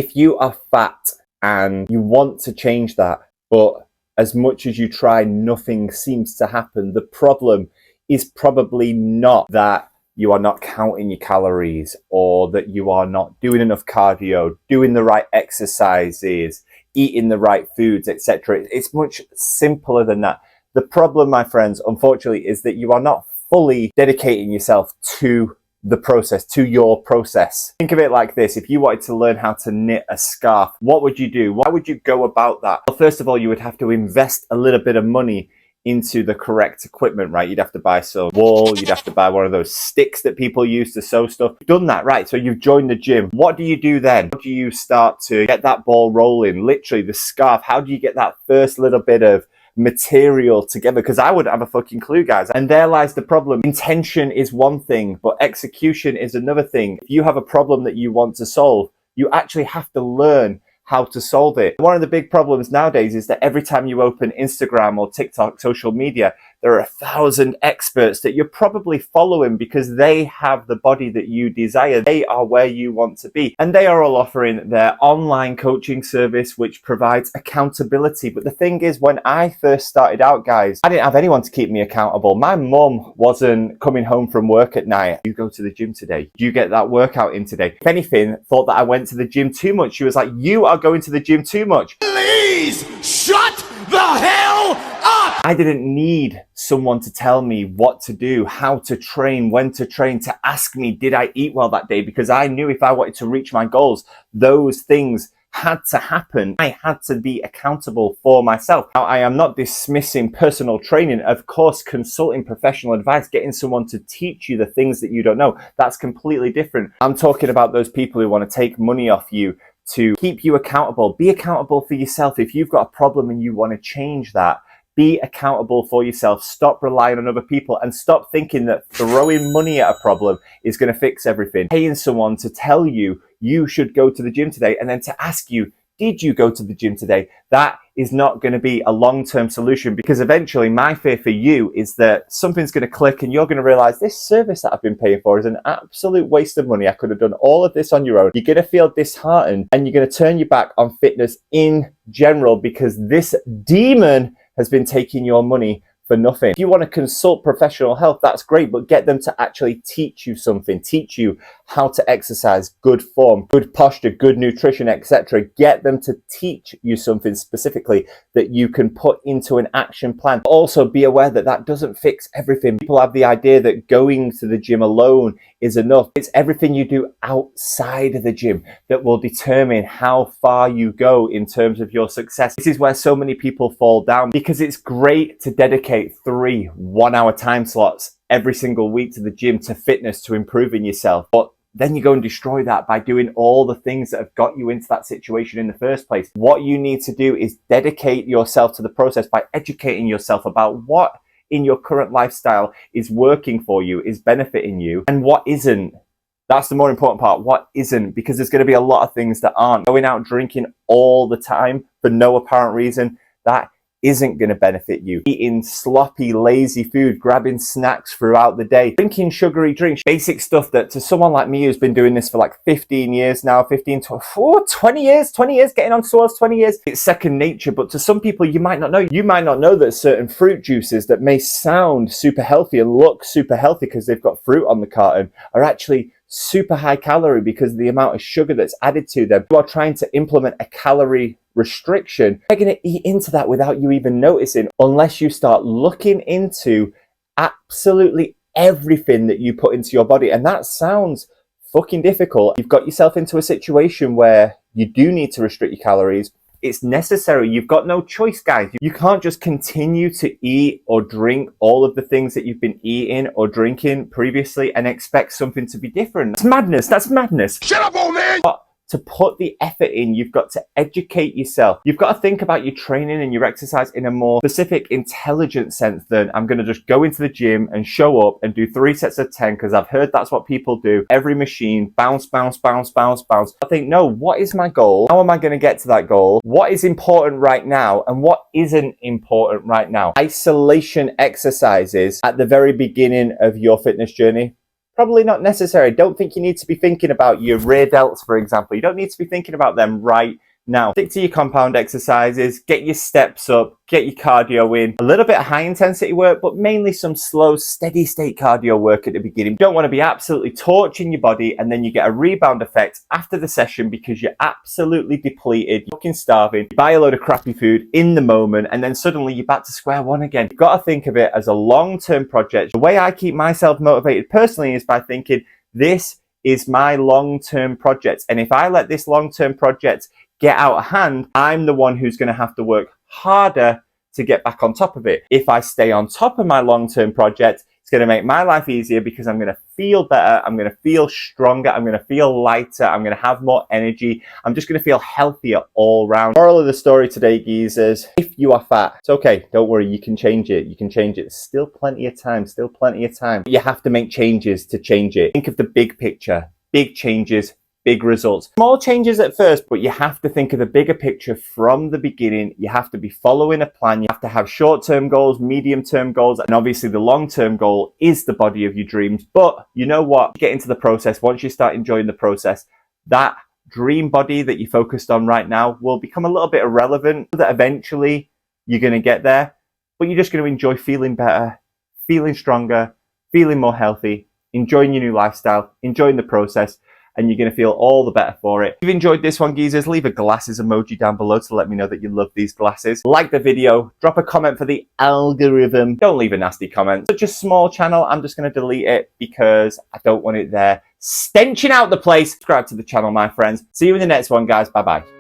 If you are fat and you want to change that, but as much as you try, nothing seems to happen, the problem is probably not that you are not counting your calories or that you are not doing enough cardio, doing the right exercises, eating the right foods, etc. It's much simpler than that. The problem, my friends, unfortunately, is that you are not fully dedicating yourself to the process, to your process. Think of it like this. If you wanted to learn how to knit a scarf, what would you do? How would you go about that? Well, first of all, you would have to invest a little bit of money into the correct equipment, right? You'd have to buy some wool, you'd have to buy one of those sticks that people use to sew stuff. You've done that, right? So you've joined the gym. What do you do then? How do you start to get that ball rolling? Literally, the scarf, how do you get that first little bit of material together? Because I wouldn't have a fucking clue, guys. And there lies the problem. Intention is one thing, but execution is another thing. If you have a problem that you want to solve, you actually have to learn how to solve it. One of the big problems nowadays is that every time you open Instagram or TikTok, social media, there are 1,000 experts that you're probably following because they have the body that you desire. They are where you want to be. And they are all offering their online coaching service, which provides accountability. But the thing is, when I first started out, guys, I didn't have anyone to keep me accountable. My mum wasn't coming home from work at night. You go to the gym today? Do you get that workout in today? If anything, thought that I went to the gym too much. She was like, you are going to the gym too much. Please shut the hell up! I didn't need someone to tell me what to do, how to train, when to train, to ask me, did I eat well that day? Because I knew if I wanted to reach my goals, those things had to happen. I had to be accountable for myself. Now, I am not dismissing personal training. Of course, consulting professional advice, getting someone to teach you the things that you don't know, that's completely different. I'm talking about those people who want to take money off you to keep you accountable. Be accountable for yourself. If you've got a problem and you want to change that, be accountable for yourself. Stop relying on other people and stop thinking that throwing money at a problem is going to fix everything. Paying someone to tell you you should go to the gym today and then to ask you, did you go to the gym today? That is not going to be a long-term solution, because eventually my fear for you is that something's going to click and you're going to realize this service that I've been paying for is an absolute waste of money. I could have done all of this on your own. You're going to feel disheartened and you're going to turn your back on fitness in general because this demon has been taking your money for nothing. If you want to consult professional health, that's great, but get them to actually teach you something, teach you how to exercise, good form, good posture, good nutrition, etc. Get them to teach you something specifically that you can put into an action plan. Also be aware that that doesn't fix everything. People have the idea that going to the gym alone is enough. It's everything you do outside of the gym that will determine how far you go in terms of your success. This is where so many people fall down, because it's great to dedicate 3 one-hour time slots every single week to the gym, to fitness, to improving yourself. But then you go and destroy that by doing all the things that have got you into that situation in the first place. What you need to do is dedicate yourself to the process by educating yourself about what in your current lifestyle is working for you, is benefiting you, and what isn't. That's the more important part. What isn't? Because there's going to be a lot of things that aren't. Going out drinking all the time for no apparent reason, that isn't going to benefit you. Eating sloppy, lazy food, grabbing snacks throughout the day, drinking sugary drinks, basic stuff that to someone like me who's been doing this for like 15 years now, 20 years, getting on towards 20 years, it's second nature. But to some people, you might not know. You might not know that certain fruit juices that may sound super healthy and look super healthy because they've got fruit on the carton are actually super high calorie because of the amount of sugar that's added to them. You are trying to implement a calorie restriction. They're going to eat into that without you even noticing, unless you start looking into absolutely everything that you put into your body. And that sounds fucking difficult. You've got yourself into a situation where you do need to restrict your calories. It's necessary. You've got no choice, guys. You can't just continue to eat or drink all of the things that you've been eating or drinking previously and expect something to be different. That's madness. That's madness. Shut up, old man! To put the effort in, you've got to educate yourself. You've got to think about your training and your exercise in a more specific, intelligent sense than I'm going to just go into the gym and show up and do 3 sets of 10 because I've heard that's what people do. Every machine, bounce, bounce, bounce, bounce, bounce. I think, no, what is my goal? How am I going to get to that goal? What is important right now and what isn't important right now? Isolation exercises at the very beginning of your fitness journey, Probably not necessary. Don't think you need to be thinking about your rear delts, for example. You don't need to be thinking about them right now. Stick to your compound exercises, get your steps up, get your cardio in. A little bit of high intensity work, but mainly some slow, steady state cardio work at the beginning. You don't want to be absolutely torching your body and then you get a rebound effect after the session because you're absolutely depleted, you're fucking starving, you buy a load of crappy food in the moment, and then suddenly you're back to square one again. You've got to think of it as a long-term project. The way I keep myself motivated personally is by thinking, this is my long-term project. And if I let this long-term project get out of hand, I'm the one who's going to have to work harder to get back on top of it. If I stay on top of my long-term project, it's going to make my life easier because I'm going to feel better, I'm going to feel stronger, I'm going to feel lighter, I'm going to have more energy, I'm just going to feel healthier all round. Moral of the story today, geezers, if you are fat, it's okay, don't worry, you can change it, you can change it. Still plenty of time, still plenty of time. You have to make changes to change it. Think of the big picture, big changes, big results. Small changes at first, but you have to think of the bigger picture from the beginning. You have to be following a plan. You have to have short-term goals, medium-term goals, and obviously the long-term goal is the body of your dreams. But you know what? Get into the process. Once you start enjoying the process, that dream body that you focused on right now will become a little bit irrelevant, that eventually you're going to get there, but you're just going to enjoy feeling better, feeling stronger, feeling more healthy, enjoying your new lifestyle, enjoying the process, and you're going to feel all the better for it. If you've enjoyed this one, geezers, leave a glasses emoji down below to let me know that you love these glasses. Like the video, drop a comment for the algorithm. Don't leave a nasty comment. Such a small channel, I'm just going to delete it because I don't want it there stenching out the place. Subscribe to the channel, my friends. See you in the next one, guys. Bye-bye.